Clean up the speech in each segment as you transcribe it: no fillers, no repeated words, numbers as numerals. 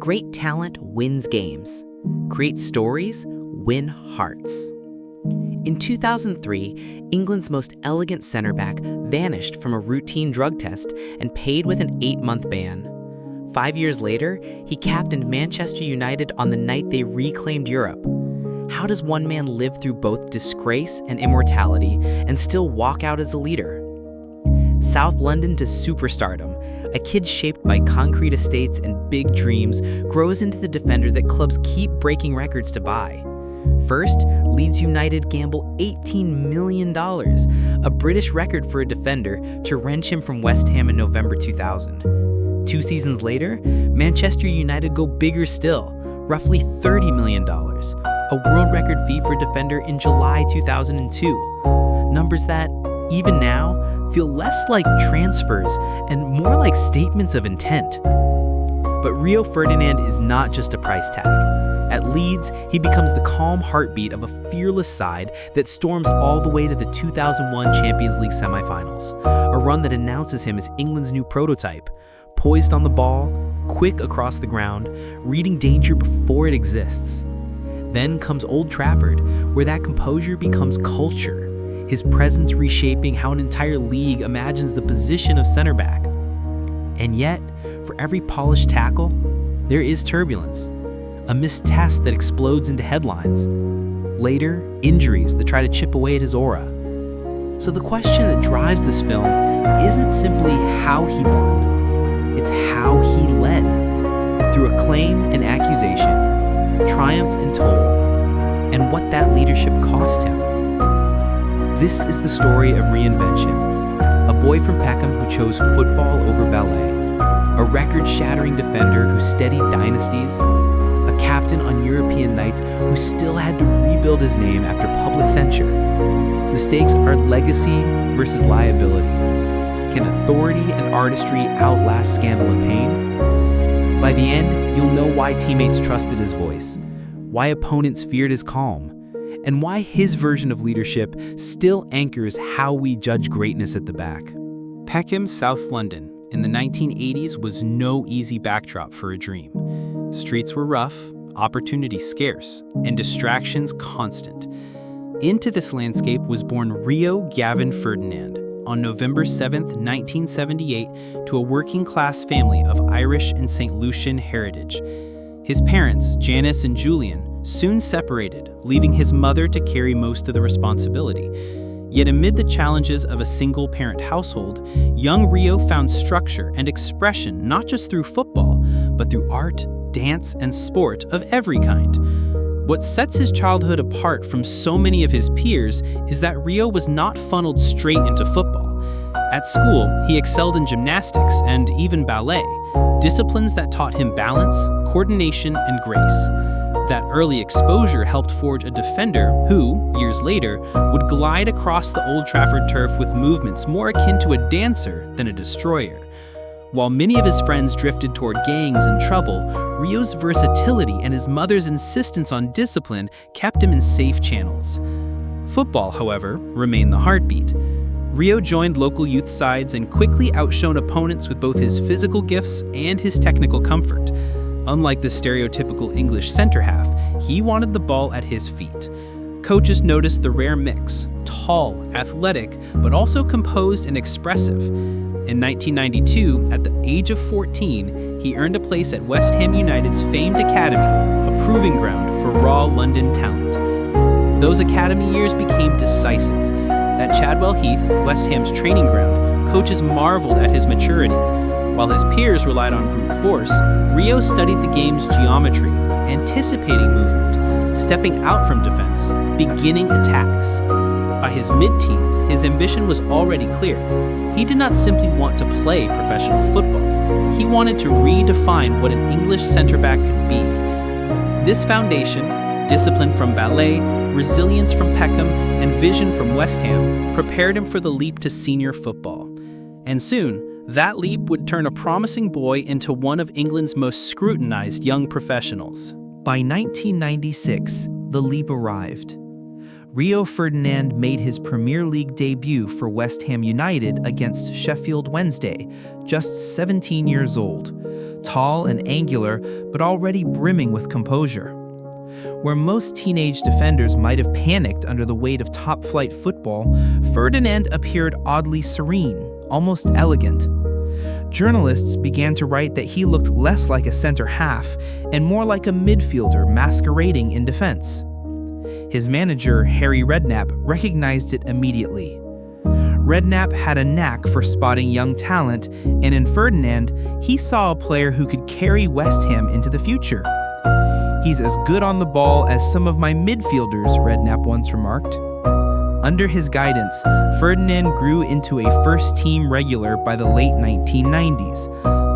great talent wins games. Great stories win hearts. In 2003, England's most elegant centre-back vanished from a routine drug test and paid with an 8-month ban. 5 years later, he captained Manchester United on the night they reclaimed Europe. How does one man live through both disgrace and immortality and still walk out as a leader? South London to superstardom, a kid shaped by concrete estates and big dreams grows into the defender that clubs keep breaking records to buy. First, Leeds United gamble $18 million, a British record for a defender, to wrench him from West Ham in November 2000. 2 seasons later, Manchester United go bigger still, roughly $30 million, a world record fee for a defender in July 2002. Numbers that, even now, feel less like transfers and more like statements of intent. But Rio Ferdinand is not just a price tag. At Leeds, he becomes the calm heartbeat of a fearless side that storms all the way to the 2001 Champions League semifinals, a run that announces him as England's new prototype, poised on the ball, quick across the ground, reading danger before it exists. Then comes Old Trafford, where that composure becomes culture, his presence reshaping how an entire league imagines the position of center back. And yet, for every polished tackle, there is turbulence, a missed test that explodes into headlines. Later, injuries that try to chip away at his aura. So the question that drives this film isn't simply how he won, it's how he led, through acclaim and accusation, triumph and toil, and what that leadership cost him. This is the story of reinvention, a boy from Peckham who chose football over ballet, a record-shattering defender who steadied dynasties, a captain on European nights who still had to rebuild his name after public censure. The stakes are legacy versus liability. Can authority and artistry outlast scandal and pain? By the end, you'll know why teammates trusted his voice, why opponents feared his calm, and why his version of leadership still anchors how we judge greatness at the back. Peckham, South London, in the 1980s was no easy backdrop for a dream. Streets were rough, opportunity scarce, and distractions constant. Into this landscape was born Rio Gavin Ferdinand on November 7, 1978, to a working-class family of Irish and St. Lucian heritage. His parents, Janice and Julian, soon separated, leaving his mother to carry most of the responsibility. Yet amid the challenges of a single-parent household, young Rio found structure and expression not just through football, but through art, dance, and sport of every kind. What sets his childhood apart from so many of his peers is that Rio was not funneled straight into football. At school, he excelled in gymnastics and even ballet, disciplines that taught him balance, coordination, and grace. That early exposure helped forge a defender who, years later, would glide across the Old Trafford turf with movements more akin to a dancer than a destroyer. While many of his friends drifted toward gangs and trouble, Rio's versatility and his mother's insistence on discipline kept him in safe channels. Football, however, remained the heartbeat. Rio joined local youth sides and quickly outshone opponents with both his physical gifts and his technical comfort. Unlike the stereotypical English center-half, he wanted the ball at his feet. Coaches noticed the rare mix, tall, athletic, but also composed and expressive. In 1992, at the age of 14, he earned a place at West Ham United's famed academy, a proving ground for raw London talent. Those academy years became decisive. At Chadwell Heath, West Ham's training ground, coaches marveled at his maturity. While his peers relied on brute force, Rio studied the game's geometry, anticipating movement, stepping out from defense, beginning attacks. By his mid-teens, his ambition was already clear. He did not simply want to play professional football. He wanted to redefine what an English center-back could be. This foundation, discipline from ballet, resilience from Peckham, and vision from West Ham, prepared him for the leap to senior football. And soon, that leap would turn a promising boy into one of England's most scrutinized young professionals. By 1996, the leap arrived. Rio Ferdinand made his Premier League debut for West Ham United against Sheffield Wednesday, just 17 years old, tall and angular, but already brimming with composure. Where most teenage defenders might have panicked under the weight of top-flight football, Ferdinand appeared oddly serene, almost elegant. Journalists began to write that he looked less like a center half and more like a midfielder masquerading in defense. His manager, Harry Redknapp, recognized it immediately. Redknapp had a knack for spotting young talent, and in Ferdinand, he saw a player who could carry West Ham into the future. "He's as good on the ball as some of my midfielders," Redknapp once remarked. Under his guidance, Ferdinand grew into a first-team regular by the late 1990s,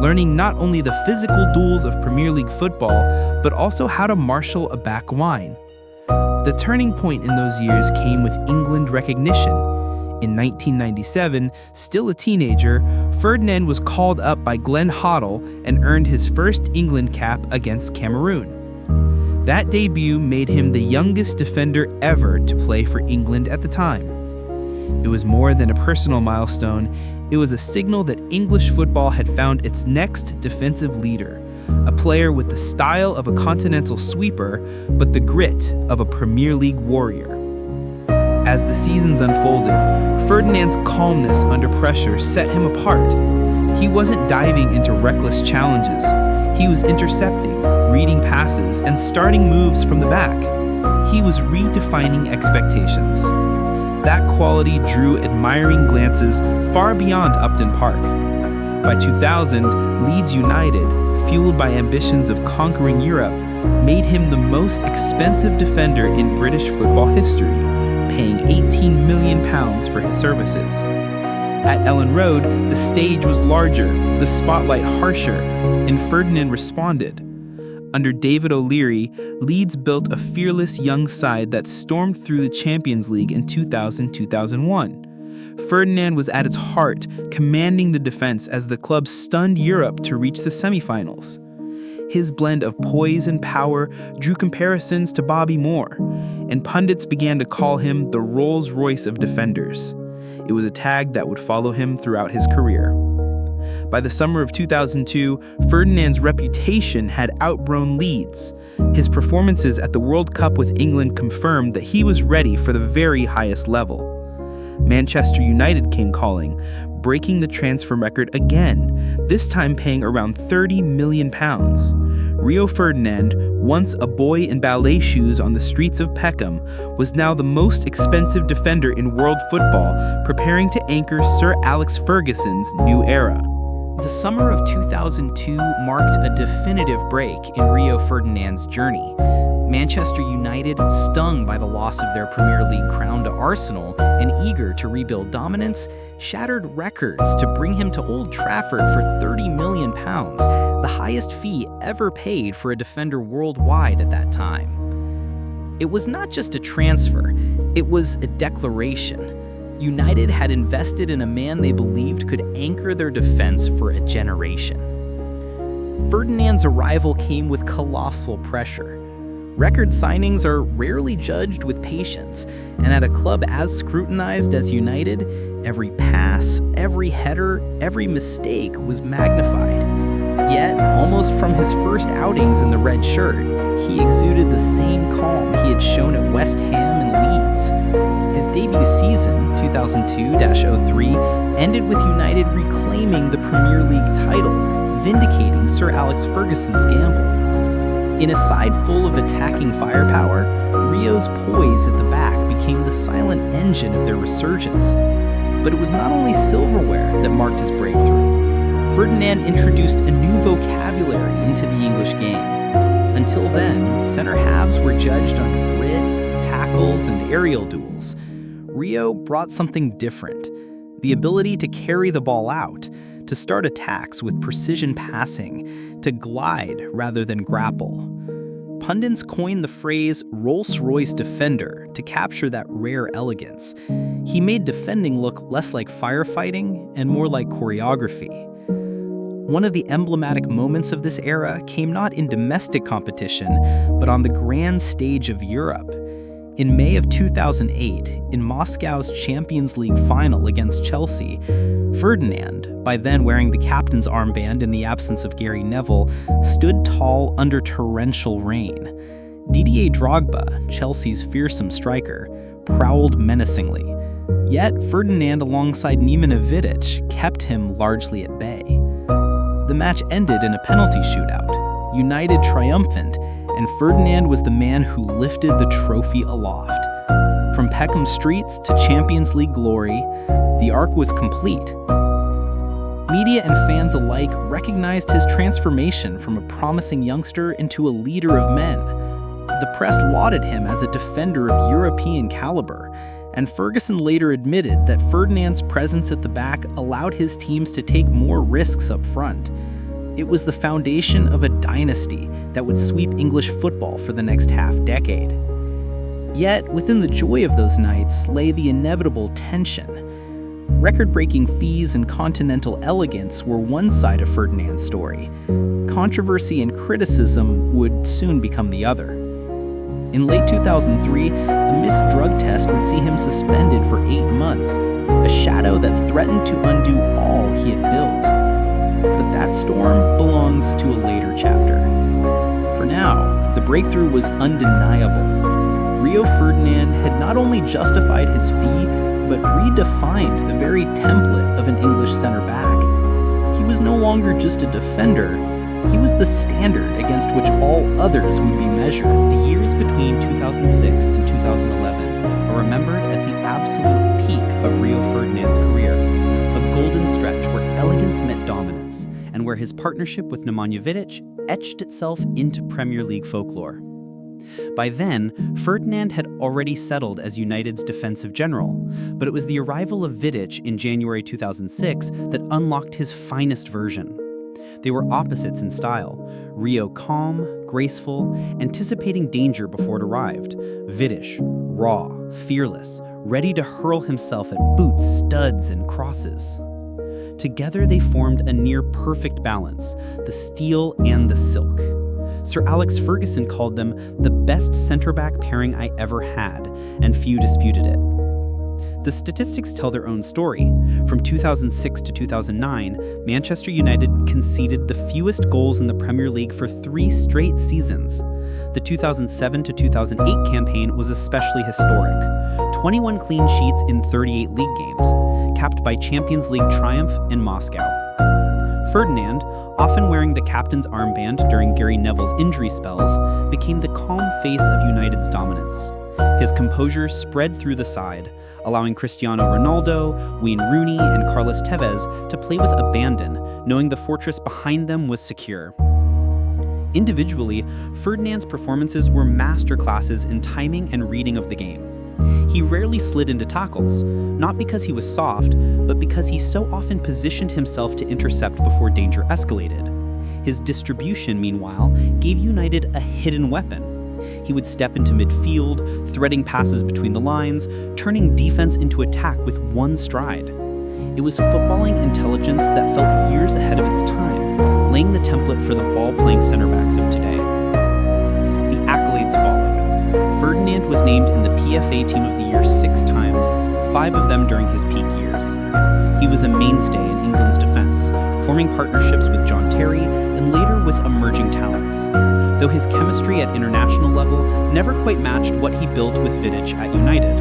learning not only the physical duels of Premier League football, but also how to marshal a back line. The turning point in those years came with England recognition. In 1997, still a teenager, Ferdinand was called up by Glenn Hoddle and earned his first England cap against Cameroon. That debut made him the youngest defender ever to play for England at the time. It was more than a personal milestone, it was a signal that English football had found its next defensive leader, a player with the style of a continental sweeper, but the grit of a Premier League warrior. As the seasons unfolded, Ferdinand's calmness under pressure set him apart. He wasn't diving into reckless challenges. He was intercepting, reading passes, and starting moves from the back. He was redefining expectations. That quality drew admiring glances far beyond Upton Park. By 2000, Leeds United, fueled by ambitions of conquering Europe, made him the most expensive defender in British football history, paying £18 million for his services. At Ellen Road, the stage was larger, the spotlight harsher, and Ferdinand responded. Under David O'Leary, Leeds built a fearless young side that stormed through the Champions League in 2000-2001. Ferdinand was at its heart, commanding the defense as the club stunned Europe to reach the semifinals. His blend of poise and power drew comparisons to Bobby Moore, and pundits began to call him the Rolls-Royce of defenders. It was a tag that would follow him throughout his career. By the summer of 2002, Ferdinand's reputation had outgrown Leeds. His performances at the World Cup with England confirmed that he was ready for the very highest level. Manchester United came calling, breaking the transfer record again, this time paying around £30 million. Rio Ferdinand, once a boy in ballet shoes on the streets of Peckham, was now the most expensive defender in world football, preparing to anchor Sir Alex Ferguson's new era. The summer of 2002 marked a definitive break in Rio Ferdinand's journey. Manchester United, stung by the loss of their Premier League crown to Arsenal and eager to rebuild dominance, shattered records to bring him to Old Trafford for £30 million, the highest fee ever paid for a defender worldwide at that time. It was not just a transfer, it was a declaration. United had invested in a man they believed could anchor their defense for a generation. Ferdinand's arrival came with colossal pressure. Record signings are rarely judged with patience, and at a club as scrutinized as United, every pass, every header, every mistake was magnified. Yet, almost from his first outings in the red shirt, he exuded the same calm he had shown at West Ham and Leeds. His debut season, 2002-03, ended with United reclaiming the Premier League title, vindicating Sir Alex Ferguson's gamble. In a side full of attacking firepower, Rio's poise at the back became the silent engine of their resurgence. But it was not only silverware that marked his breakthrough. Ferdinand introduced a new vocabulary into the English game. Until then, center halves were judged on grit, tackles, and aerial duels. Rio brought something different: the ability to carry the ball out, to start attacks with precision passing, to glide rather than grapple. Pundits coined the phrase Rolls-Royce defender to capture that rare elegance. He made defending look less like firefighting and more like choreography. One of the emblematic moments of this era came not in domestic competition, but on the grand stage of Europe. In May of 2008, in Moscow's Champions League final against Chelsea, Ferdinand, by then wearing the captain's armband in the absence of Gary Neville, stood tall under torrential rain. Didier Drogba, Chelsea's fearsome striker, prowled menacingly. Yet Ferdinand alongside Nemanja Vidic kept him largely at bay. The match ended in a penalty shootout, United triumphant, and Ferdinand was the man who lifted the trophy aloft. From Peckham streets to Champions League glory, the arc was complete. Media and fans alike recognized his transformation from a promising youngster into a leader of men. The press lauded him as a defender of European caliber, and Ferguson later admitted that Ferdinand's presence at the back allowed his teams to take more risks up front. It was the foundation of a dynasty that would sweep English football for the next half-decade. Yet, within the joy of those nights lay the inevitable tension. Record-breaking fees and continental elegance were one side of Ferdinand's story. Controversy and criticism would soon become the other. In late 2003, a missed drug test would see him suspended for 8 months, a shadow that threatened to undo all he had built. But that storm belongs to a later chapter. For now, the breakthrough was undeniable. Rio Ferdinand had not only justified his fee, but redefined the very template of an English center-back. He was no longer just a defender, he was the standard against which all others would be measured. The years between 2006 and 2011 are remembered as the absolute peak of Rio Ferdinand's career, a golden stretch where elegance met dominance, and where his partnership with Nemanja Vidic etched itself into Premier League folklore. By then, Ferdinand had already settled as United's defensive general, but it was the arrival of Vidic in January 2006 that unlocked his finest version. They were opposites in style. Rio calm, graceful, anticipating danger before it arrived. Vidic, raw, fearless, ready to hurl himself at boots, studs, and crosses. Together they formed a near-perfect balance, the steel and the silk. Sir Alex Ferguson called them the best centre-back pairing I ever had, and few disputed it. The statistics tell their own story. From 2006 to 2009, Manchester United conceded the fewest goals in the Premier League for 3 straight seasons. The 2007 to 2008 campaign was especially historic. 21 clean sheets in 38 league games, capped by Champions League triumph in Moscow. Ferdinand, often wearing the captain's armband during Gary Neville's injury spells, became the calm face of United's dominance. His composure spread through the side, allowing Cristiano Ronaldo, Wayne Rooney, and Carlos Tevez to play with abandon, knowing the fortress behind them was secure. Individually, Ferdinand's performances were masterclasses in timing and reading of the game. He rarely slid into tackles, not because he was soft, but because he so often positioned himself to intercept before danger escalated. His distribution, meanwhile, gave United a hidden weapon. He would step into midfield, threading passes between the lines, turning defense into attack with one stride. It was footballing intelligence that felt years ahead of its time, laying the template for the ball-playing center-backs of today. The accolades followed. Ferdinand was named in the PFA Team of the Year 6 times, 5 of them during his peak years. He was a mainstay in England's defense, forming partnerships with John Terry and later with emerging talents. Though his chemistry at international level never quite matched what he built with Vidic at United.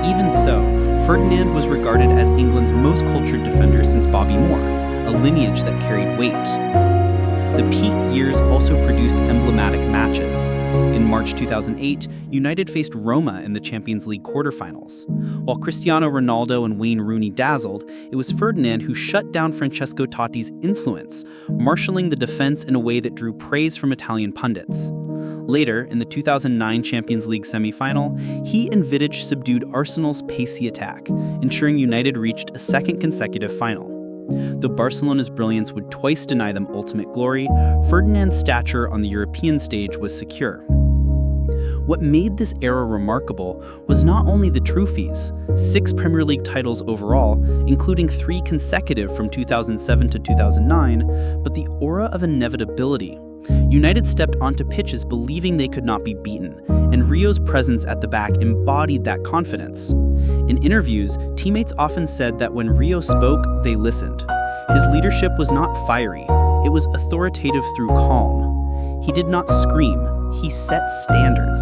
Even so, Ferdinand was regarded as England's most cultured defender since Bobby Moore, a lineage that carried weight. The peak years also produced emblematic matches. In March 2008, United faced Roma in the Champions League quarterfinals. While Cristiano Ronaldo and Wayne Rooney dazzled, it was Ferdinand who shut down Francesco Totti's influence, marshalling the defense in a way that drew praise from Italian pundits. Later, in the 2009 Champions League semi-final, he and Vidic subdued Arsenal's pacey attack, ensuring United reached a second consecutive final. Though Barcelona's brilliance would twice deny them ultimate glory, Ferdinand's stature on the European stage was secure. What made this era remarkable was not only the trophies, 6 Premier League titles overall, including 3 consecutive from 2007 to 2009, but the aura of inevitability. United stepped onto pitches believing they could not be beaten, and Rio's presence at the back embodied that confidence. In interviews, teammates often said that when Rio spoke, they listened. His leadership was not fiery, it was authoritative through calm. He did not scream, he set standards.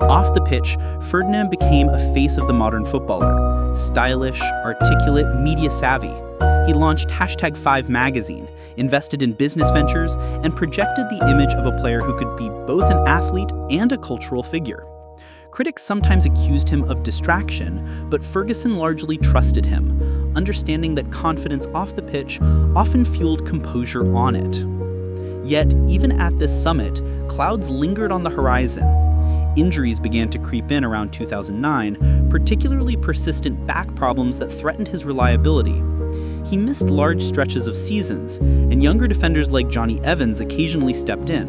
Off the pitch, Ferdinand became a face of the modern footballer. Stylish, articulate, media-savvy. He launched #5 magazine, invested in business ventures, and projected the image of a player who could be both an athlete and a cultural figure. Critics sometimes accused him of distraction, but Ferguson largely trusted him, understanding that confidence off the pitch often fueled composure on it. Yet, even at this summit, clouds lingered on the horizon. Injuries began to creep in around 2009, particularly persistent back problems that threatened his reliability. He missed large stretches of seasons, and younger defenders like Johnny Evans occasionally stepped in.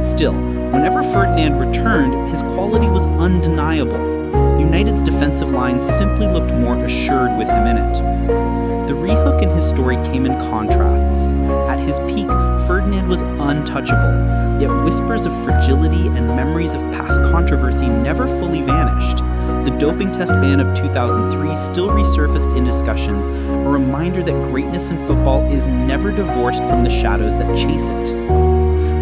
Still, whenever Ferdinand returned, his quality was undeniable. United's defensive line simply looked more assured with him in it. The rehook in his story came in contrasts. At his peak, Ferdinand was untouchable, yet whispers of fragility and memories of past controversy never fully vanished. The doping test ban of 2003 still resurfaced in discussions, a reminder that greatness in football is never divorced from the shadows that chase it.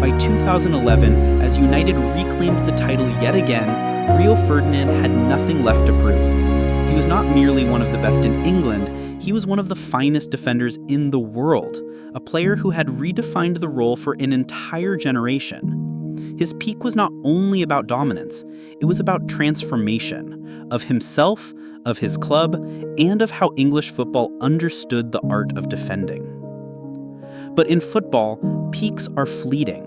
By 2011, as United reclaimed the title yet again, Rio Ferdinand had nothing left to prove. He was not merely one of the best in England, he was one of the finest defenders in the world, a player who had redefined the role for an entire generation. His peak was not only about dominance, it was about transformation, of himself, of his club, and of how English football understood the art of defending. But in football, peaks are fleeting.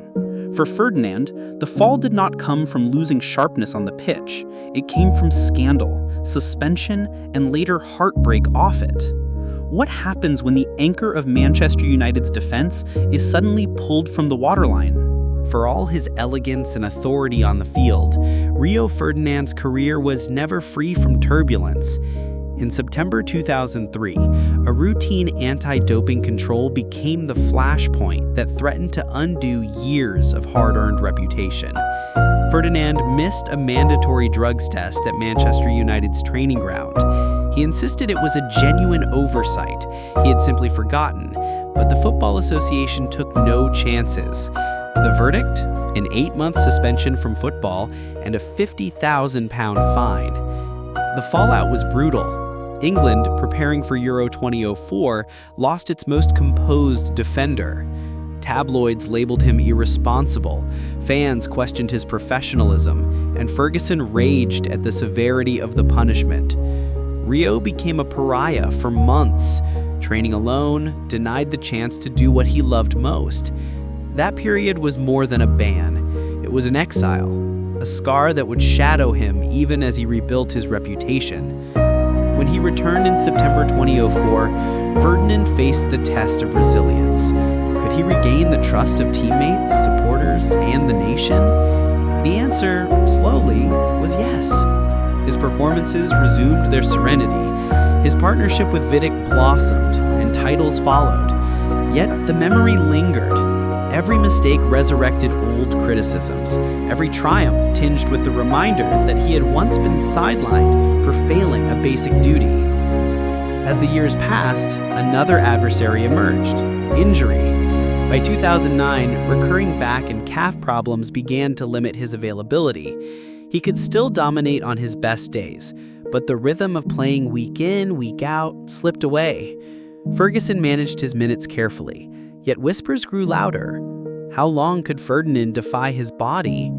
For Ferdinand, the fall did not come from losing sharpness on the pitch. It came from scandal, suspension, and later heartbreak off it. What happens when the anchor of Manchester United's defense is suddenly pulled from the waterline? For all his elegance and authority on the field, Rio Ferdinand's career was never free from turbulence. In September 2003, a routine anti-doping control became the flashpoint that threatened to undo years of hard-earned reputation. Ferdinand missed a mandatory drugs test at Manchester United's training ground. He insisted it was a genuine oversight. He had simply forgotten, but the Football Association took no chances. The verdict? An 8-month suspension from football and a £50,000 fine. The fallout was brutal. England, preparing for Euro 2004, lost its most composed defender. Tabloids labeled him irresponsible, fans questioned his professionalism, and Ferguson raged at the severity of the punishment. Rio became a pariah for months, training alone, denied the chance to do what he loved most. That period was more than a ban. It was an exile, a scar that would shadow him even as he rebuilt his reputation. When he returned in September 2004, Ferdinand faced the test of resilience. Could he regain the trust of teammates, supporters, and the nation? The answer, slowly, was yes. His performances resumed their serenity. His partnership with Vidic blossomed, and titles followed. Yet the memory lingered. Every mistake resurrected old criticisms, every triumph tinged with the reminder that he had once been sidelined for failing a basic duty. As the years passed, another adversary emerged: injury. By 2009, recurring back and calf problems began to limit his availability. He could still dominate on his best days, but the rhythm of playing week in, week out slipped away. Ferguson managed his minutes carefully, yet whispers grew louder. How long could Ferdinand defy his body?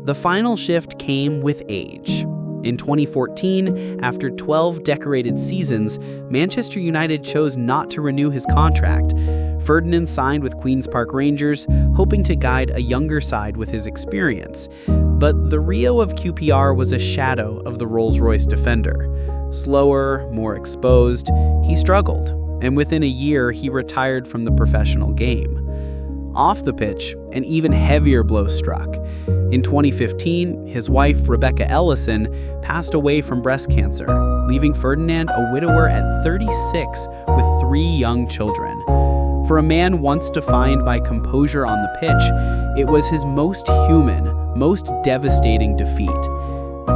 The final shift came with age. In 2014, after 12 decorated seasons, Manchester United chose not to renew his contract. Ferdinand signed with Queen's Park Rangers, hoping to guide a younger side with his experience. But the Rio of QPR was a shadow of the Rolls-Royce defender. Slower, more exposed, he struggled, and within a year he retired from the professional game. Off the pitch, an even heavier blow struck. In 2015, his wife, Rebecca Ellison, passed away from breast cancer, leaving Ferdinand a widower at 36 with 3 young children. For a man once defined by composure on the pitch, it was his most human, most devastating defeat.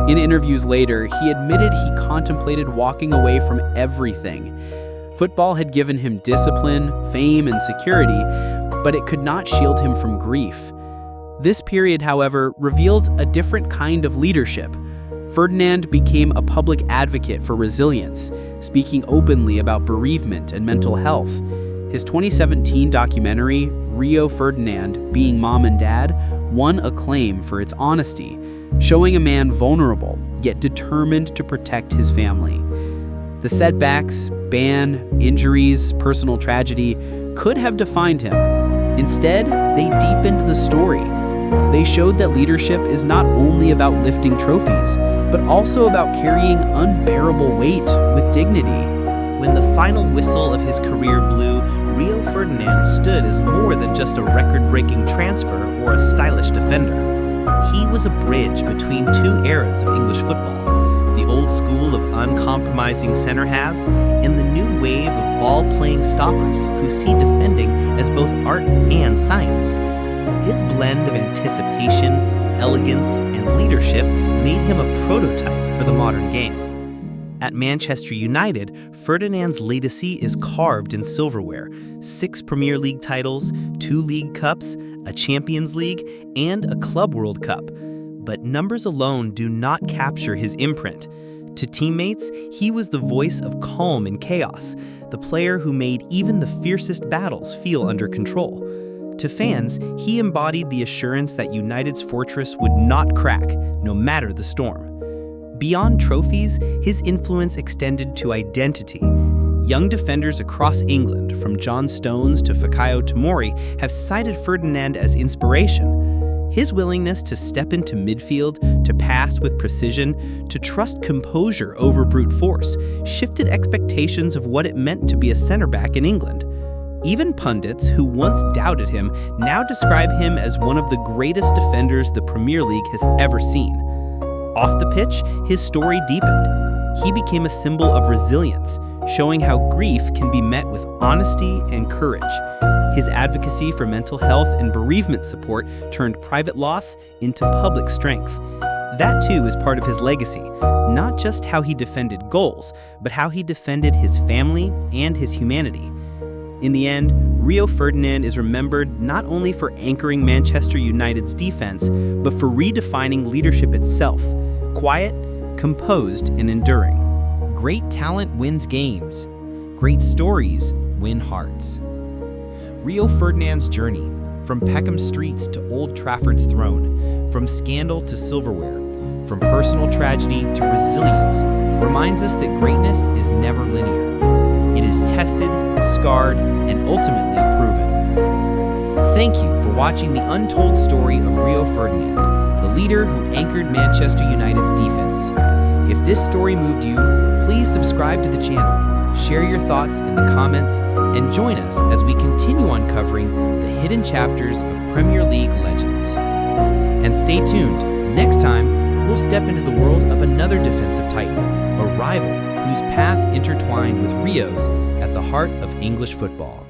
In interviews later, he admitted he contemplated walking away from everything. Football had given him discipline, fame, and security, but it could not shield him from grief. This period, however, revealed a different kind of leadership. Ferdinand became a public advocate for resilience, speaking openly about bereavement and mental health. His 2017 documentary, Rio Ferdinand, Being Mom and Dad, won acclaim for its honesty, showing a man vulnerable, yet determined to protect his family. The setbacks, ban, injuries, personal tragedy could have defined him. Instead, they deepened the story. They showed that leadership is not only about lifting trophies, but also about carrying unbearable weight with dignity. When the final whistle of his career blew, Rio Ferdinand stood as more than just a record-breaking transfer or a stylish defender. He was a bridge between two eras of English football, the old school of uncompromising center halves and the new wave of ball-playing stoppers who see defending as both art and science. His blend of anticipation, elegance, and leadership made him a prototype for the modern game. At Manchester United, Ferdinand's legacy is carved in silverware: 6 Premier League titles, 2 League Cups, a Champions League, and a Club World Cup. But numbers alone do not capture his imprint. To teammates, he was the voice of calm in chaos, the player who made even the fiercest battles feel under control. To fans, he embodied the assurance that United's fortress would not crack, no matter the storm. Beyond trophies, his influence extended to identity. Young defenders across England, from John Stones to Fikayo Tomori, have cited Ferdinand as inspiration. His willingness to step into midfield, to pass with precision, to trust composure over brute force, shifted expectations of what it meant to be a center-back in England. Even pundits who once doubted him now describe him as one of the greatest defenders the Premier League has ever seen. Off the pitch, his story deepened. He became a symbol of resilience, showing how grief can be met with honesty and courage. His advocacy for mental health and bereavement support turned private loss into public strength. That too is part of his legacy, not just how he defended goals, but how he defended his family and his humanity. In the end, Rio Ferdinand is remembered not only for anchoring Manchester United's defense, but for redefining leadership itself: quiet, composed, and enduring. Great talent wins games. Great stories win hearts. Rio Ferdinand's journey, from Peckham Streets to Old Trafford's throne, from scandal to silverware, from personal tragedy to resilience, reminds us that greatness is never linear. It is tested, scarred, and ultimately proven. Thank you for watching the untold story of Rio Ferdinand, the leader who anchored Manchester United's defense. If this story moved you, please subscribe to the channel, share your thoughts in the comments, and join us as we continue uncovering the hidden chapters of Premier League legends. And stay tuned, next time we'll step into the world of another defensive titan, a rival whose path intertwined with Rio's at the heart of English football.